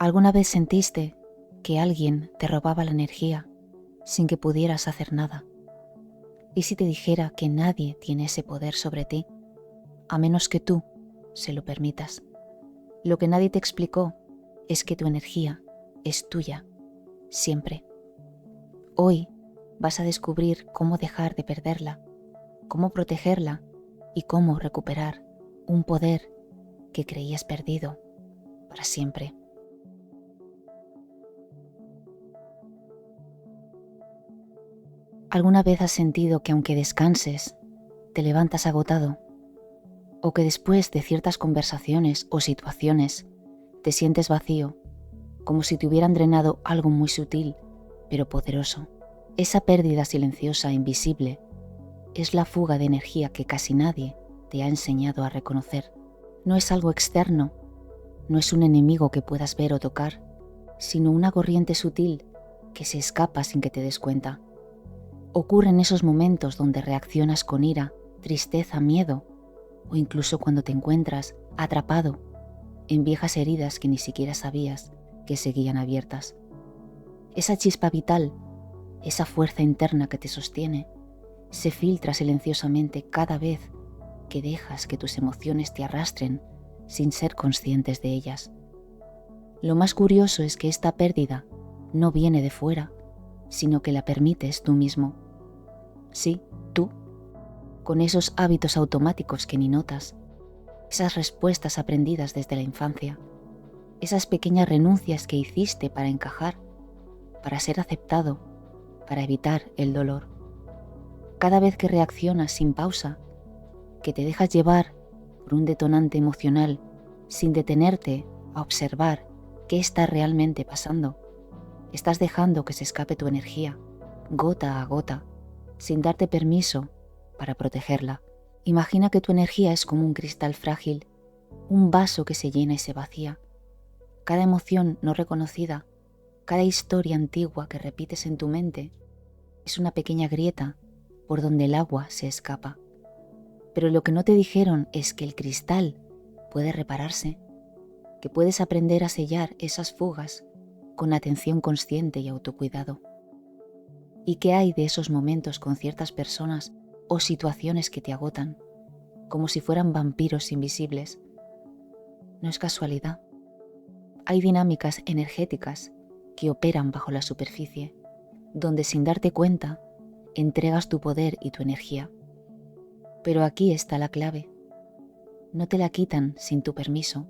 ¿Alguna vez sentiste que alguien te robaba la energía sin que pudieras hacer nada? ¿Y si te dijera que nadie tiene ese poder sobre ti, a menos que tú se lo permitas? Lo que nadie te explicó es que tu energía es tuya, siempre. Hoy vas a descubrir cómo dejar de perderla, cómo protegerla y cómo recuperar un poder que creías perdido para siempre. ¿Alguna vez has sentido que aunque descanses, te levantas agotado? ¿O que después de ciertas conversaciones o situaciones te sientes vacío, como si te hubieran drenado algo muy sutil, pero poderoso? Esa pérdida silenciosa e invisible es la fuga de energía que casi nadie te ha enseñado a reconocer. No es algo externo, no es un enemigo que puedas ver o tocar, sino una corriente sutil que se escapa sin que te des cuenta. Ocurre en esos momentos donde reaccionas con ira, tristeza, miedo, o incluso cuando te encuentras atrapado en viejas heridas que ni siquiera sabías que seguían abiertas. Esa chispa vital, esa fuerza interna que te sostiene, se filtra silenciosamente cada vez que dejas que tus emociones te arrastren sin ser conscientes de ellas. Lo más curioso es que esta pérdida no viene de fuera, sino que la permites tú mismo. Sí, tú, con esos hábitos automáticos que ni notas, esas respuestas aprendidas desde la infancia, esas pequeñas renuncias que hiciste para encajar, para ser aceptado, para evitar el dolor. Cada vez que reaccionas sin pausa, que te dejas llevar por un detonante emocional sin detenerte a observar qué está realmente pasando, estás dejando que se escape tu energía, gota a gota, sin darte permiso para protegerla. Imagina que tu energía es como un cristal frágil, un vaso que se llena y se vacía. Cada emoción no reconocida, cada historia antigua que repites en tu mente, es una pequeña grieta por donde el agua se escapa. Pero lo que no te dijeron es que el cristal puede repararse, que puedes aprender a sellar esas fugas con atención consciente y autocuidado. ¿Y qué hay de esos momentos con ciertas personas o situaciones que te agotan, como si fueran vampiros invisibles? No es casualidad. Hay dinámicas energéticas que operan bajo la superficie, donde sin darte cuenta, entregas tu poder y tu energía. Pero aquí está la clave. No te la quitan sin tu permiso.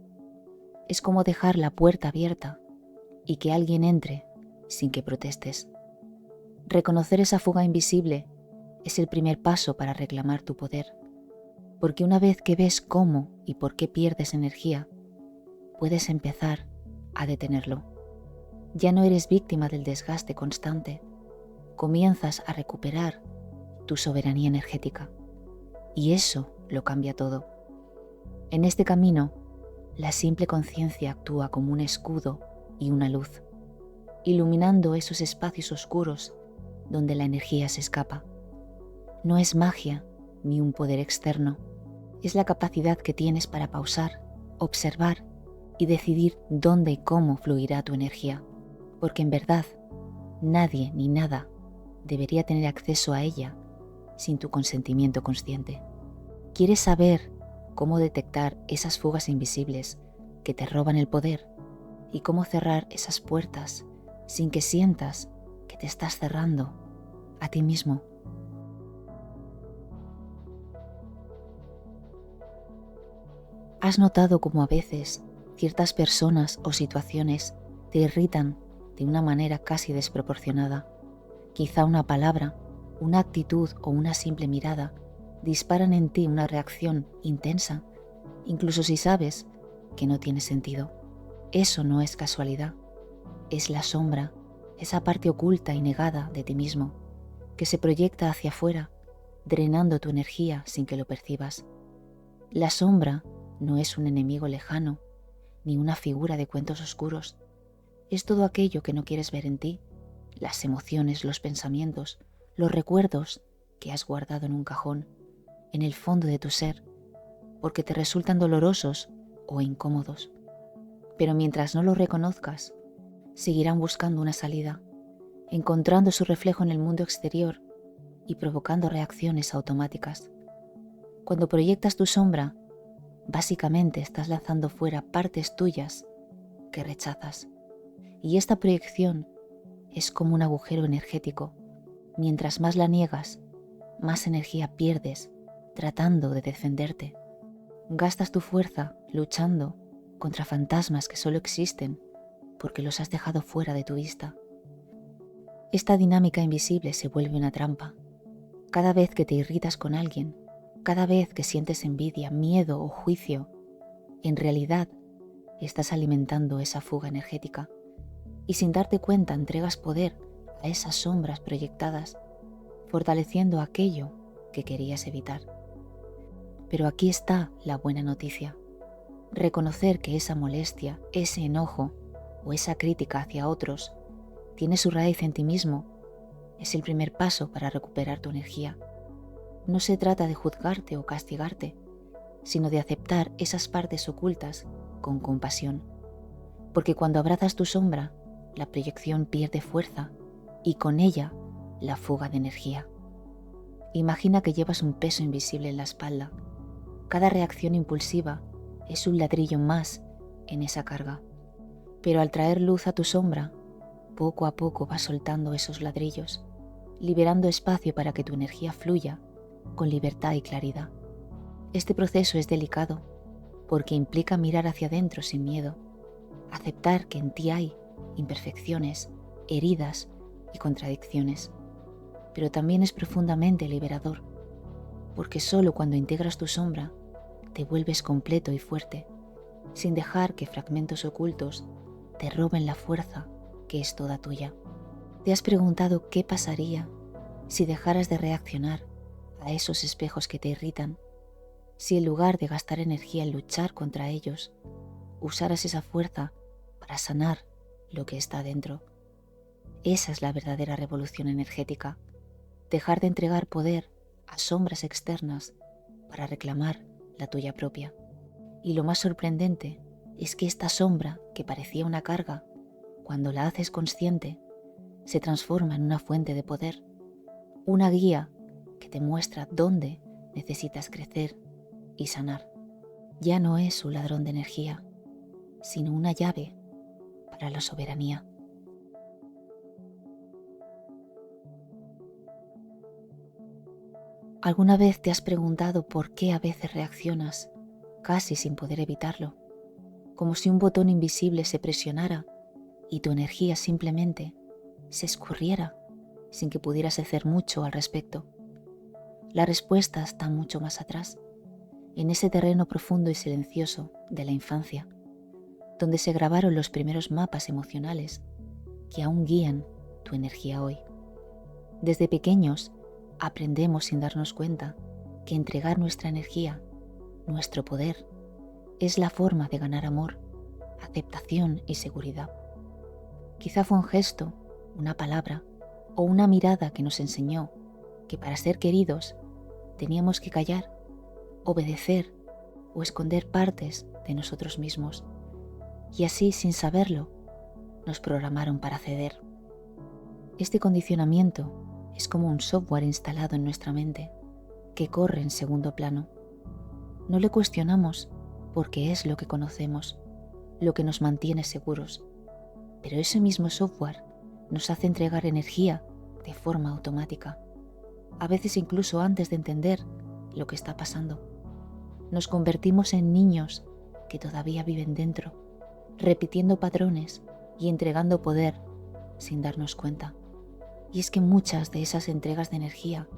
Es como dejar la puerta abierta y que alguien entre sin que protestes. Reconocer esa fuga invisible es el primer paso para reclamar tu poder, porque una vez que ves cómo y por qué pierdes energía, puedes empezar a detenerlo. Ya no eres víctima del desgaste constante, comienzas a recuperar tu soberanía energética, y eso lo cambia todo. En este camino, la simple conciencia actúa como un escudo y una luz, iluminando esos espacios oscuros donde la energía se escapa. No es magia ni un poder externo, es la capacidad que tienes para pausar, observar y decidir dónde y cómo fluirá tu energía, porque en verdad nadie ni nada debería tener acceso a ella sin tu consentimiento consciente. ¿Quieres saber cómo detectar esas fugas invisibles que te roban el poder y cómo cerrar esas puertas sin que sientas que te estás cerrando a ti mismo? ¿Has notado cómo a veces ciertas personas o situaciones te irritan de una manera casi desproporcionada? Quizá una palabra, una actitud o una simple mirada disparan en ti una reacción intensa, incluso si sabes que no tiene sentido. Eso no es casualidad, es la sombra, esa parte oculta y negada de ti mismo, que se proyecta hacia afuera, drenando tu energía sin que lo percibas. La sombra no es un enemigo lejano, ni una figura de cuentos oscuros. Es todo aquello que no quieres ver en ti, las emociones, los pensamientos, los recuerdos que has guardado en un cajón, en el fondo de tu ser, porque te resultan dolorosos o incómodos. Pero mientras no lo reconozcas, seguirán buscando una salida, encontrando su reflejo en el mundo exterior y provocando reacciones automáticas. Cuando proyectas tu sombra, básicamente estás lanzando fuera partes tuyas que rechazas. Y esta proyección es como un agujero energético. Mientras más la niegas, más energía pierdes tratando de defenderte. Gastas tu fuerza luchando contra fantasmas que solo existen porque los has dejado fuera de tu vista. Esta dinámica invisible se vuelve una trampa. Cada vez que te irritas con alguien, cada vez que sientes envidia, miedo o juicio, en realidad estás alimentando esa fuga energética y sin darte cuenta entregas poder a esas sombras proyectadas, fortaleciendo aquello que querías evitar. Pero aquí está la buena noticia. Reconocer que esa molestia, ese enojo o esa crítica hacia otros tiene su raíz en ti mismo es el primer paso para recuperar tu energía. No se trata de juzgarte o castigarte, sino de aceptar esas partes ocultas con compasión. Porque cuando abrazas tu sombra, la proyección pierde fuerza y con ella la fuga de energía. Imagina que llevas un peso invisible en la espalda. Cada reacción impulsiva es un ladrillo más en esa carga. Pero al traer luz a tu sombra, poco a poco vas soltando esos ladrillos, liberando espacio para que tu energía fluya con libertad y claridad. Este proceso es delicado porque implica mirar hacia adentro sin miedo, aceptar que en ti hay imperfecciones, heridas y contradicciones. Pero también es profundamente liberador, porque solo cuando integras tu sombra te vuelves completo y fuerte, sin dejar que fragmentos ocultos te roben la fuerza que es toda tuya. ¿Te has preguntado qué pasaría si dejaras de reaccionar a esos espejos que te irritan? Si en lugar de gastar energía en luchar contra ellos, usaras esa fuerza para sanar lo que está dentro. Esa es la verdadera revolución energética. Dejar de entregar poder a sombras externas para reclamar la tuya propia. Y lo más sorprendente es que esta sombra, que parecía una carga, cuando la haces consciente, se transforma en una fuente de poder, una guía que te muestra dónde necesitas crecer y sanar. Ya no es un ladrón de energía, sino una llave para la soberanía. ¿Alguna vez te has preguntado por qué a veces reaccionas casi sin poder evitarlo? Como si un botón invisible se presionara y tu energía simplemente se escurriera sin que pudieras hacer mucho al respecto. La respuesta está mucho más atrás, en ese terreno profundo y silencioso de la infancia, donde se grabaron los primeros mapas emocionales que aún guían tu energía hoy. Desde pequeños aprendemos sin darnos cuenta que entregar nuestra energía, nuestro poder, es la forma de ganar amor, aceptación y seguridad. Quizá fue un gesto, una palabra o una mirada que nos enseñó que para ser queridos teníamos que callar, obedecer o esconder partes de nosotros mismos. Y así, sin saberlo, nos programaron para ceder. Este condicionamiento es como un software instalado en nuestra mente que corre en segundo plano. No le cuestionamos porque es lo que conocemos, lo que nos mantiene seguros. Pero ese mismo software nos hace entregar energía de forma automática, a veces incluso antes de entender lo que está pasando. Nos convertimos en niños que todavía viven dentro, repitiendo patrones y entregando poder sin darnos cuenta. Y es que muchas de esas entregas de energía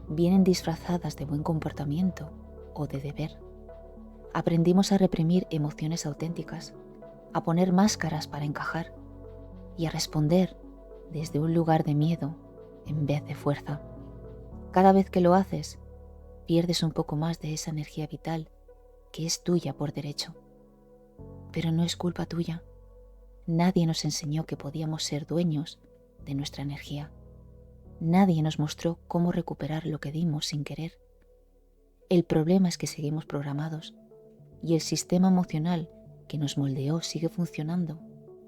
vienen disfrazadas de buen comportamiento o de deber. Aprendimos a reprimir emociones auténticas, a poner máscaras para encajar y a responder desde un lugar de miedo en vez de fuerza. Cada vez que lo haces, pierdes un poco más de esa energía vital que es tuya por derecho. Pero no es culpa tuya. Nadie nos enseñó que podíamos ser dueños de nuestra energía. Nadie nos mostró cómo recuperar lo que dimos sin querer. El problema es que seguimos programados y el sistema emocional que nos moldeó sigue funcionando,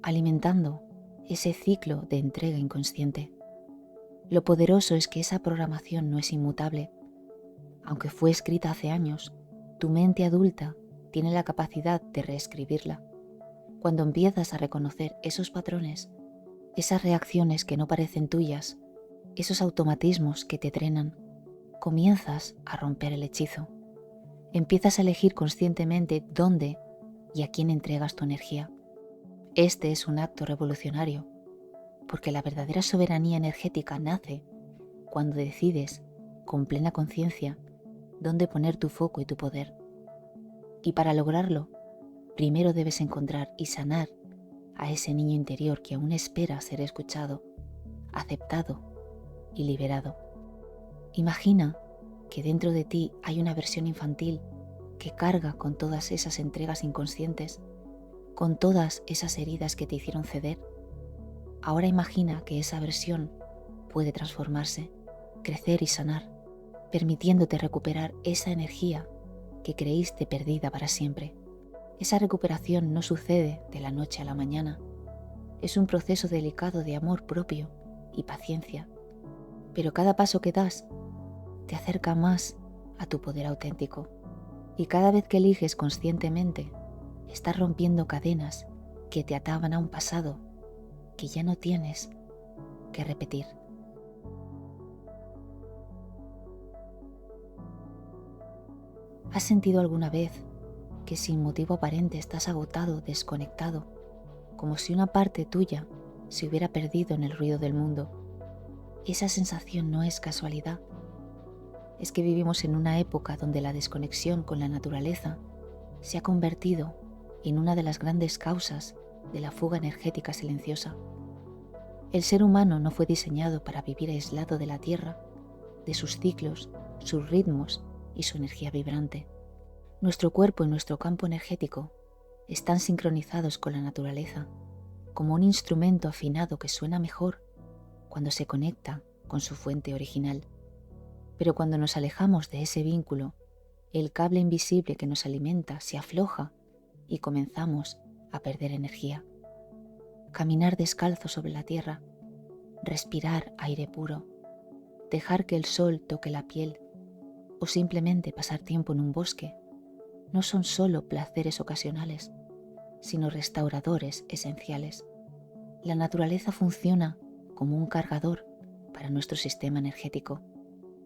alimentando ese ciclo de entrega inconsciente. Lo poderoso es que esa programación no es inmutable. Aunque fue escrita hace años, tu mente adulta tiene la capacidad de reescribirla. Cuando empiezas a reconocer esos patrones, esas reacciones que no parecen tuyas, esos automatismos que te drenan, comienzas a romper el hechizo. Empiezas a elegir conscientemente dónde y a quién entregas tu energía. Este es un acto revolucionario, porque la verdadera soberanía energética nace cuando decides, con plena conciencia, dónde poner tu foco y tu poder. Y para lograrlo, primero debes encontrar y sanar a ese niño interior que aún espera ser escuchado, aceptado y liberado. Imagina que dentro de ti hay una versión infantil que carga con todas esas entregas inconscientes, con todas esas heridas que te hicieron ceder. Ahora imagina que esa versión puede transformarse, crecer y sanar, permitiéndote recuperar esa energía que creíste perdida para siempre. Esa recuperación no sucede de la noche a la mañana. Es un proceso delicado de amor propio y paciencia, pero cada paso que das te acerca más a tu poder auténtico. Y cada vez que eliges conscientemente, estás rompiendo cadenas que te ataban a un pasado que ya no tienes que repetir. ¿Has sentido alguna vez que sin motivo aparente estás agotado, desconectado, como si una parte tuya se hubiera perdido en el ruido del mundo? Esa sensación no es casualidad. Es que vivimos en una época donde la desconexión con la naturaleza se ha convertido en una de las grandes causas de la fuga energética silenciosa. El ser humano no fue diseñado para vivir aislado de la Tierra, de sus ciclos, sus ritmos y su energía vibrante. Nuestro cuerpo y nuestro campo energético están sincronizados con la naturaleza, como un instrumento afinado que suena mejor cuando se conecta con su fuente original. Pero cuando nos alejamos de ese vínculo, el cable invisible que nos alimenta se afloja y comenzamos a perder energía. Caminar descalzo sobre la tierra, respirar aire puro, dejar que el sol toque la piel o simplemente pasar tiempo en un bosque no son solo placeres ocasionales, sino restauradores esenciales. La naturaleza funciona como un cargador para nuestro sistema energético,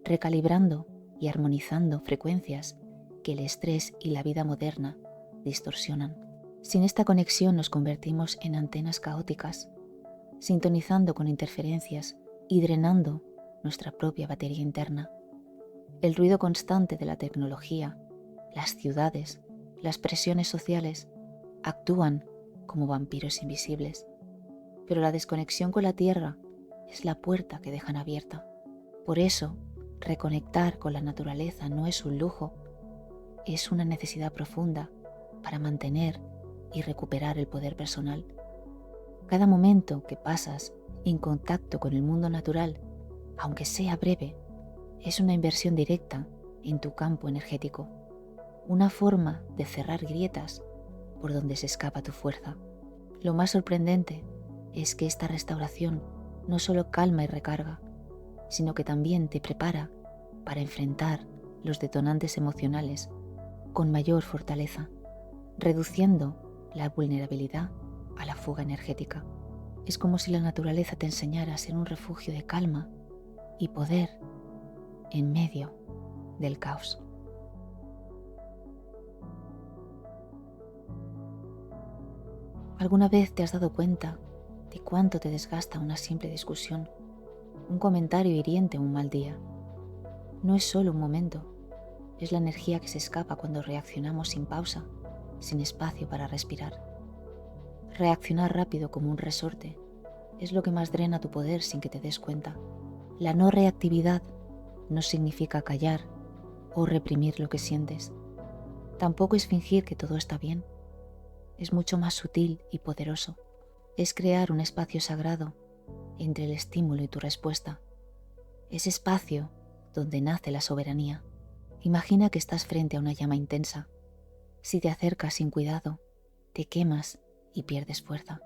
recalibrando y armonizando frecuencias que el estrés y la vida moderna distorsionan. Sin esta conexión nos convertimos en antenas caóticas, sintonizando con interferencias y drenando nuestra propia batería interna. El ruido constante de la tecnología, las ciudades, las presiones sociales actúan como vampiros invisibles, pero la desconexión con la tierra es la puerta que dejan abierta. Por eso, reconectar con la naturaleza no es un lujo, es una necesidad profunda para mantener y recuperar el poder personal. Cada momento que pasas en contacto con el mundo natural, aunque sea breve, es una inversión directa en tu campo energético, una forma de cerrar grietas por donde se escapa tu fuerza. Lo más sorprendente es que esta restauración no solo calma y recarga, sino que también te prepara para enfrentar los detonantes emocionales con mayor fortaleza, reduciendo la vulnerabilidad a la fuga energética. Es como si la naturaleza te enseñara a ser un refugio de calma y poder en medio del caos. ¿Alguna vez te has dado cuenta de cuánto te desgasta una simple discusión, un comentario hiriente o un mal día? No es solo un momento, es la energía que se escapa cuando reaccionamos sin pausa, sin espacio para respirar. Reaccionar rápido como un resorte es lo que más drena tu poder sin que te des cuenta. La no reactividad no significa callar o reprimir lo que sientes. Tampoco es fingir que todo está bien. Es mucho más sutil y poderoso. Es crear un espacio sagrado entre el estímulo y tu respuesta. Ese espacio donde nace la soberanía. Imagina que estás frente a una llama intensa. Si te acercas sin cuidado, te quemas y pierdes fuerza.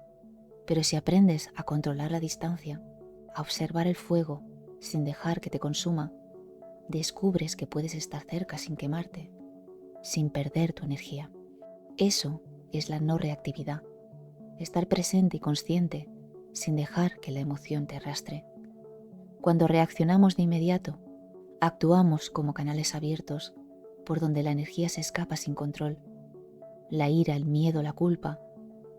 Pero si aprendes a controlar la distancia, a observar el fuego sin dejar que te consuma, descubres que puedes estar cerca sin quemarte, sin perder tu energía. Eso es la no reactividad, estar presente y consciente sin dejar que la emoción te arrastre. Cuando reaccionamos de inmediato, actuamos como canales abiertos por donde la energía se escapa sin control. La ira, el miedo, la culpa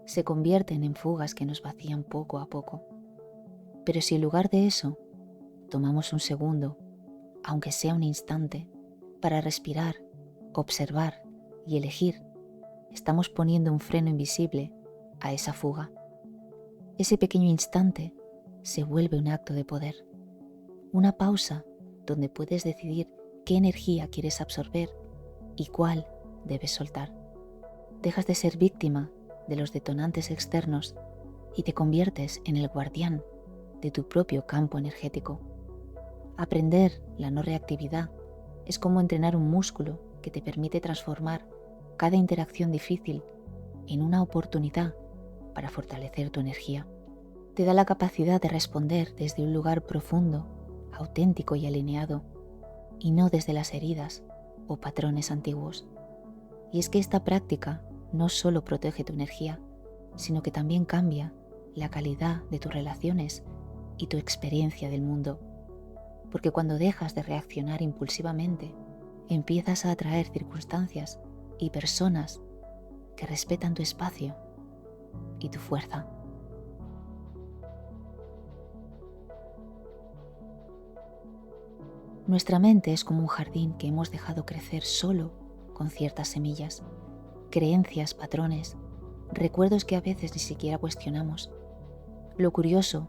se convierten en fugas que nos vacían poco a poco. Pero si en lugar de eso tomamos un segundo, aunque sea un instante, para respirar, observar y elegir, estamos poniendo un freno invisible a esa fuga. Ese pequeño instante se vuelve un acto de poder, una pausa donde puedes decidir qué energía quieres absorber y cuál debes soltar. Dejas de ser víctima de los detonantes externos y te conviertes en el guardián de tu propio campo energético. Aprender la no reactividad es como entrenar un músculo que te permite transformar cada interacción difícil en una oportunidad para fortalecer tu energía. Te da la capacidad de responder desde un lugar profundo, auténtico y alineado, y no desde las heridas o patrones antiguos. Y es que esta práctica no solo protege tu energía, sino que también cambia la calidad de tus relaciones y tu experiencia del mundo. Porque cuando dejas de reaccionar impulsivamente, empiezas a atraer circunstancias y personas que respetan tu espacio y tu fuerza. Nuestra mente es como un jardín que hemos dejado crecer solo con ciertas semillas, creencias, patrones, recuerdos que a veces ni siquiera cuestionamos. Lo curioso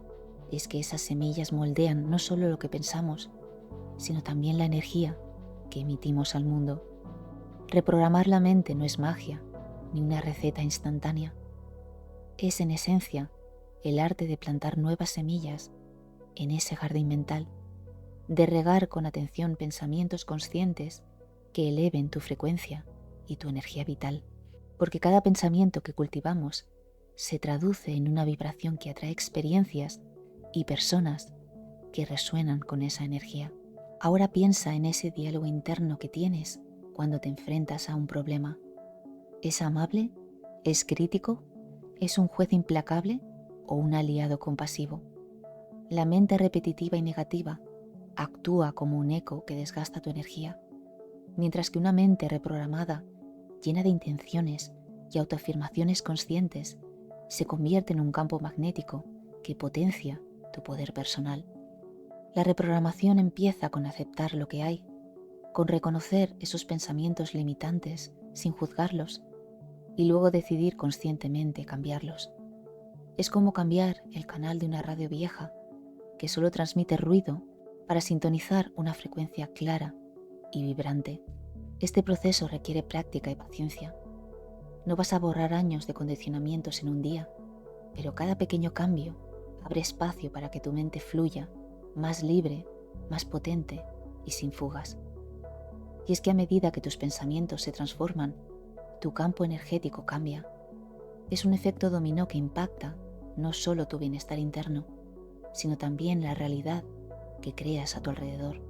es que esas semillas moldean no solo lo que pensamos, sino también la energía que emitimos al mundo. Reprogramar la mente no es magia, ni una receta instantánea. Es en esencia el arte de plantar nuevas semillas en ese jardín mental, de regar con atención pensamientos conscientes que eleven tu frecuencia y tu energía vital, porque cada pensamiento que cultivamos se traduce en una vibración que atrae experiencias y personas que resuenan con esa energía. Ahora piensa en ese diálogo interno que tienes cuando te enfrentas a un problema. ¿Es amable? ¿Es crítico? ¿Es un juez implacable o un aliado compasivo? La mente repetitiva y negativa actúa como un eco que desgasta tu energía, mientras que una mente reprogramada, llena de intenciones y autoafirmaciones conscientes, se convierte en un campo magnético que potencia tu poder personal. La reprogramación empieza con aceptar lo que hay, con reconocer esos pensamientos limitantes sin juzgarlos y luego decidir conscientemente cambiarlos. Es como cambiar el canal de una radio vieja que solo transmite ruido para sintonizar una frecuencia clara y vibrante. Este proceso requiere práctica y paciencia. No vas a borrar años de condicionamientos en un día, pero cada pequeño cambio abre espacio para que tu mente fluya más libre, más potente y sin fugas. Y es que a medida que tus pensamientos se transforman, tu campo energético cambia. Es un efecto dominó que impacta no solo tu bienestar interno, sino también la realidad que creas a tu alrededor.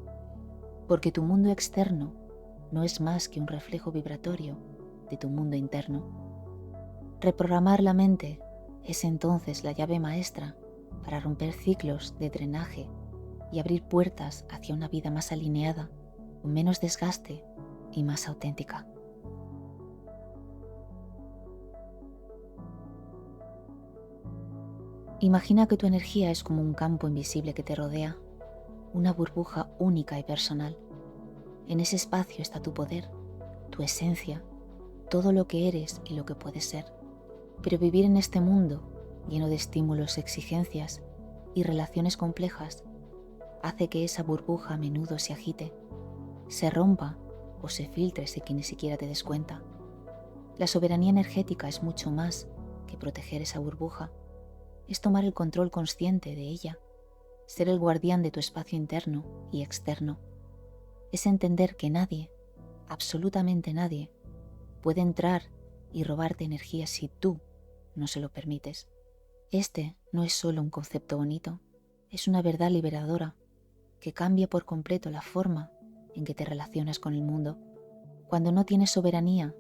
Porque tu mundo externo no es más que un reflejo vibratorio de tu mundo interno. Reprogramar la mente es entonces la llave maestra para romper ciclos de drenaje y abrir puertas hacia una vida más alineada, con menos desgaste y más auténtica. Imagina que tu energía es como un campo invisible que te rodea, una burbuja única y personal. En ese espacio está tu poder, tu esencia, todo lo que eres y lo que puedes ser. Pero vivir en este mundo, lleno de estímulos, exigencias y relaciones complejas, hace que esa burbuja a menudo se agite, se rompa o se filtre sin que ni siquiera te des cuenta. La soberanía energética es mucho más que proteger esa burbuja. Es tomar el control consciente de ella, ser el guardián de tu espacio interno y externo. Es entender que nadie, absolutamente nadie, puede entrar y robarte energía si tú no se lo permites. Este no es solo un concepto bonito, es una verdad liberadora que cambia por completo la forma en que te relacionas con el mundo. Cuando no tienes soberanía,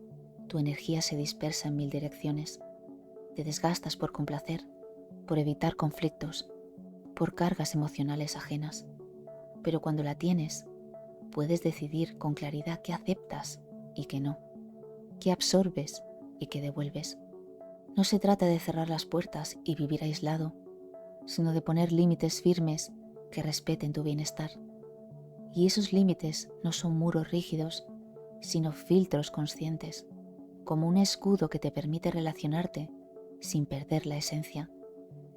tu energía se dispersa en mil direcciones. Te desgastas por complacer, por evitar conflictos, por cargas emocionales ajenas. Pero cuando la tienes, puedes decidir con claridad qué aceptas y qué no, qué absorbes y qué devuelves. No se trata de cerrar las puertas y vivir aislado, sino de poner límites firmes que respeten tu bienestar. Y esos límites no son muros rígidos, sino filtros conscientes, como un escudo que te permite relacionarte sin perder la esencia,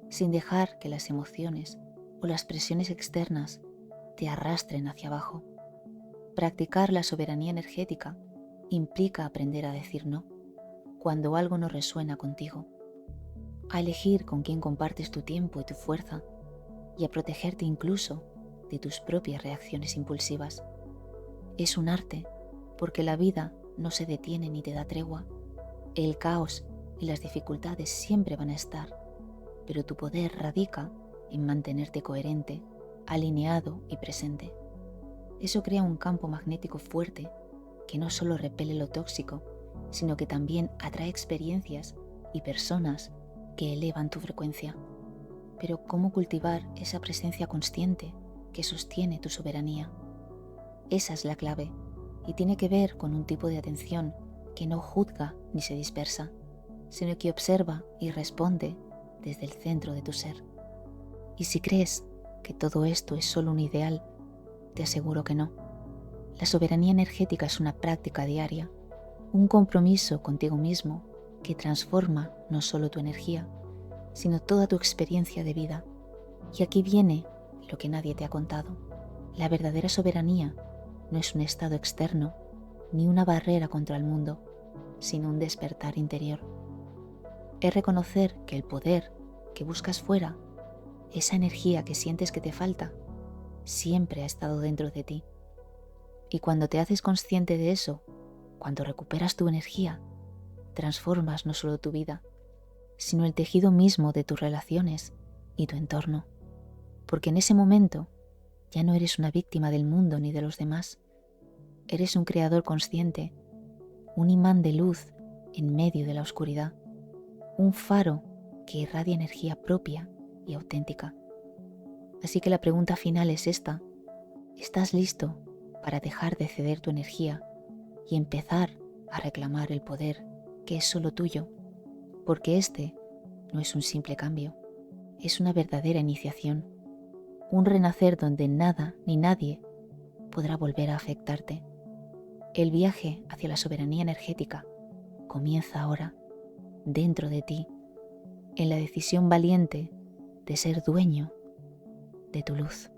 sin dejar que las emociones o las presiones externas te arrastren hacia abajo. Practicar la soberanía energética implica aprender a decir no cuando algo no resuena contigo, a elegir con quién compartes tu tiempo y tu fuerza y a protegerte incluso de tus propias reacciones impulsivas. Es un arte porque la vida no se detiene ni te da tregua. El caos y las dificultades siempre van a estar, pero tu poder radica en mantenerte coherente, alineado y presente. Eso crea un campo magnético fuerte que no solo repele lo tóxico, sino que también atrae experiencias y personas que elevan tu frecuencia. Pero ¿cómo cultivar esa presencia consciente que sostiene tu soberanía? Esa es la clave y tiene que ver con un tipo de atención que no juzga ni se dispersa, sino que observa y responde desde el centro de tu ser. Y si crees que todo esto es solo un ideal, te aseguro que no. La soberanía energética es una práctica diaria, un compromiso contigo mismo que transforma no solo tu energía, sino toda tu experiencia de vida. Y aquí viene lo que nadie te ha contado. La verdadera soberanía no es un estado externo ni una barrera contra el mundo, sino un despertar interior. Es reconocer que el poder que buscas fuera, esa energía que sientes que te falta, siempre ha estado dentro de ti. Y cuando te haces consciente de eso, cuando recuperas tu energía, transformas no solo tu vida, sino el tejido mismo de tus relaciones y tu entorno. Porque en ese momento ya no eres una víctima del mundo ni de los demás. Eres un creador consciente, un imán de luz en medio de la oscuridad, un faro que irradia energía propia y auténtica. Así que la pregunta final es esta: ¿estás listo para dejar de ceder tu energía y empezar a reclamar el poder que es solo tuyo? Porque este no es un simple cambio, es una verdadera iniciación, un renacer donde nada ni nadie podrá volver a afectarte. El viaje hacia la soberanía energética comienza ahora, dentro de ti, en la decisión valiente de ser dueño de tu luz.